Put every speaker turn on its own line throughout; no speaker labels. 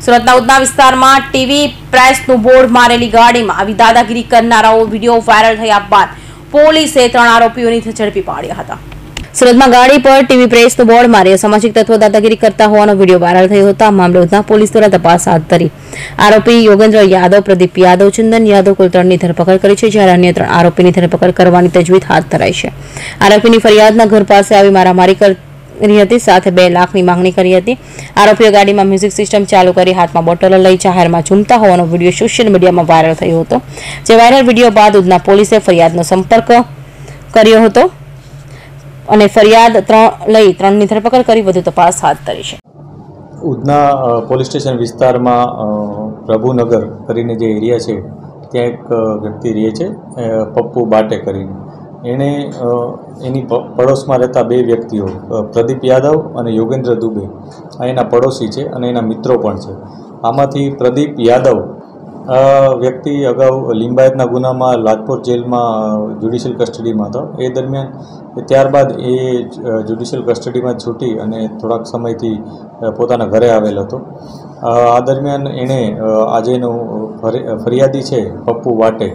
સુરતના ઉધના વિસ્તારમાં TV પ્રેસનું board મારેલી ગાડીમાં આવી દાદાગીરી કરનારાઓ વિડીયો વાયરલ થયા બાદ પોલીસે 3 આરોપીઓને ઝડપી પાડ્યા હતા। સુરતમાં ગાડી પર ટીવી પ્રેસનું બોર્ડ મારી સામાજિક તત્વો દાદાગીરી કરતા હોવાનો વિડીયો વાયરલ થયો હતો। આ મામલે ઉધના પોલીસ દ્વારા તપાસ હાથ ધરી આરોપી યોગેન્દ્ર યાદવ, પ્રદીપ યાદવ, ચંદન યાદવ કુલ 3ની ધરપકડ કરી છે, જ્યારે અન્ય 3 આરોપીની ધરપકડ કરવાની તજવીજ હાથ ધરાઈ છે। આરોપીની ફરિયાદના ઘર પાસે આવી મારામારી કરી હતી, સાથે 2 લાખની માંગણી કરી હતી। આરોપીઓ ગાડીમાં મ્યુઝિક સિસ્ટમ ચાલુ કરી હાથમાં બોટલો લઈ જાહેરમાં ઝૂમતા હોવાનો વિડીયો સોશિયલ મીડિયામાં વાયરલ થયો હતો। જે વાયરલ વિડીયો બાદ ઉધના પોલીસે ફરિયાદનો સંપર્ક કર્યો હતો અને ફરિયાદ લઈ 3ની ધરપકડ કરી વધુ તપાસ હાથ ધરી છે।
ઉધના પોલીસ સ્ટેશન વિસ્તારમાં પ્રભુનગર કરીને જે એરિયા છે ત્યાં એક વ્યક્તિ રહે છે, પપ્પુ બાટે કરીને। એણે એની પડોશમાં રહેતા 2 વ્યક્તિઓ પ્રદીપ યાદવ અને યોગેન્દ્ર દુબે આ એના પડોશી છે અને એના મિત્રો પણ છે। આમાંથી પ્રદીપ યાદવ વ્યક્તિ અગાઉ લિંબાયતના ગુનામાં લાજપોર જેલમાં જ્યુડિશિયલ કસ્ટડીમાં હતો। એ દરમિયાન ત્યારબાદ એ જ્યુડિશિયલ કસ્ટડીમાં છૂટી અને થોડાક સમયથી પોતાના ઘરે આવેલ હતો। આ દરમિયાન એણે આજેનો ફરિયાદી છે પપ્પુ વાટે,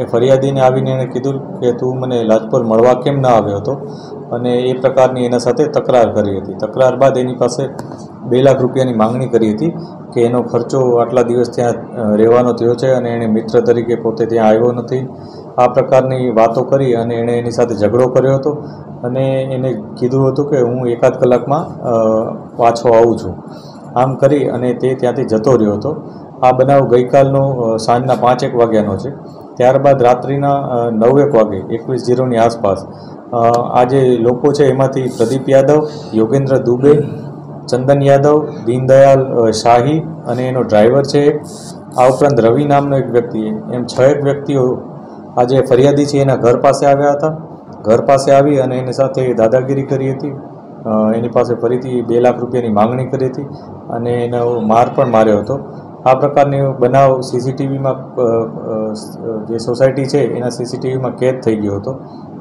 એ ફરિયાદીને આવીને એણે કીધું કે તું મને લાજપોર મળવા કેમ ના આવ્યો હતો, અને એ પ્રકારની એના સાથે તકરાર કરી હતી। તકરાર બાદ એની પાસે 2 લાખ રૂપિયાની માંગણી કરી હતી કે એનો ખર્ચો આટલા દિવસ ત્યાં રહેવાનો થયો છે અને એણે મિત્ર તરીકે પોતે ત્યાં આવ્યો નથી। આ પ્રકારની વાતો કરી અને એણે એની સાથે ઝઘડો કર્યો હતો અને એને કીધું હતું કે હું 1-8 કલાકમાં પાછો આવું છું। આમ કરી અને તે ત્યાંથી જતો રહ્યો હતો। આ બનાવ ગઈકાલનો સાંજના 5-1 વાગ્યાનો છે। ત્યારબાદ રાત્રિના 9-1 વાગે 21:0ની આસપાસ આ જે લોકો છે એમાંથી પ્રદીપ યાદવ, યોગેન્દ્ર દુબે, ચંદન યાદવ, દીનદયાલ શાહી અને એનો ડ્રાઈવર છે એક, આ ઉપરાંત રવિ નામનો એક વ્યક્તિ, એમ 6 વ્યક્તિઓ આજે ફરિયાદી છે એના ઘર પાસે આવ્યા હતા। ઘર પાસે આવી અને એની સાથે દાદાગીરી કરી હતી। એની પાસે ફરીથી 2 લાખ રૂપિયાની માંગણી કરી હતી અને એનો માર પણ માર્યો હતો। આ પ્રકારની બનાવ સીસીટીવીમાં જે સોસાયટી છે એના સીસીટીવીમાં કેદ થઈ ગયો હતો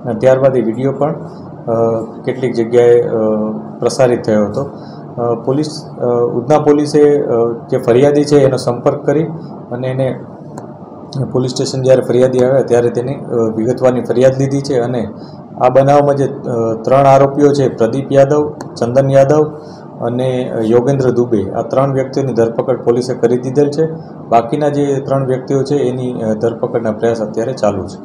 અને ત્યારબાદ એ વિડીયો પણ કેટલીક જગ્યાએ પ્રસારિત થયો હતો। ઉધના પોલીસે જે ફરિયાદી છે એનો સંપર્ક કરી અને એને પોલીસ સ્ટેશન જ્યારે ફરિયાદી આવ્યા ત્યારે તેની વિગતવારની ફરિયાદ લીધી છે અને આ બનાવમાં જે 3 આરોપીઓ છે પ્રદીપ યાદવ, ચંદન યાદવ અને યોગેન્દ્ર દુબે, આ 3 વ્યક્તિઓની ધરપકડ પોલીસે કરી દીધેલ છે। બાકીના જે 3 વ્યક્તિઓ છે એની ધરપકડના પ્રયાસ અત્યારે ચાલુ છે।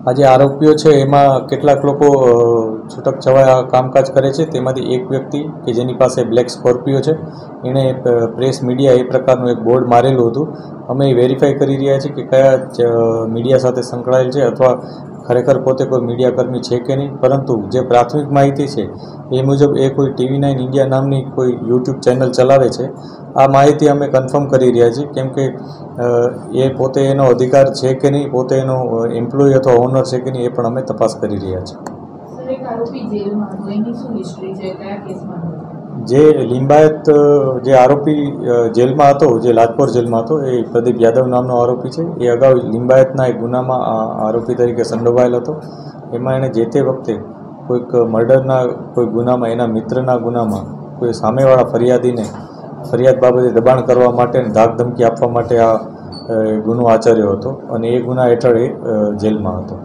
આ જે આરોપીઓ છે એમાં કેટલાક લોકો છૂટક છવાયા કામકાજ કરે છે। તેમાંથી એક વ્યક્તિ કે જેની પાસે બ્લેક સ્કોર્પિયો છે, એણે પ્રેસ મીડિયા એ પ્રકારનું એક બોર્ડ મારેલું હતું। અમે વેરીફાઈ કરી રહ્યા છીએ કે કયા મીડિયા સાથે સંકળાયેલ છે અથવા ખરેખર પોતે કોઈ મીડિયાકર્મી છે કે નહીં, પરંતુ જે પ્રાથમિક માહિતી છે એ મુજબ એ કોઈ TV9 ઇન્ડિયા નામની કોઈ YouTube ચેનલ ચલાવે છે। આ માહિતી અમે કન્ફર્મ કરી રહ્યા છીએ, કેમ કે એ પોતે એનો અધિકાર છે કે નહીં, પોતે એનો એમ્પ્લોય અથવા ઓનર છે કે નહીં, એ પણ અમે તપાસ કરી રહ્યા છીએ। જે લિંબાયત જે આરોપી જેલમાં હતો, જે લાજપોર જેલમાં હતો, એ પ્રદીપ યાદવ નામનો આરોપી છે। એ અગાઉ લિંબાયતના એક ગુનામાં આરોપી તરીકે સંડોવાયેલ હતો। એમાં એણે જે તે વખતે કોઈક મર્ડરના કોઈ ગુનામાં, એના મિત્રના ગુનામાં કોઈ સામેવાળા ફરિયાદીને ફરિયાદ બાબતે દબાણ કરવા માટે અને ધાકધમકી આપવા માટે આ ગુનો આચર્યો હતો અને એ ગુના હેઠળ એ જેલમાં હતો।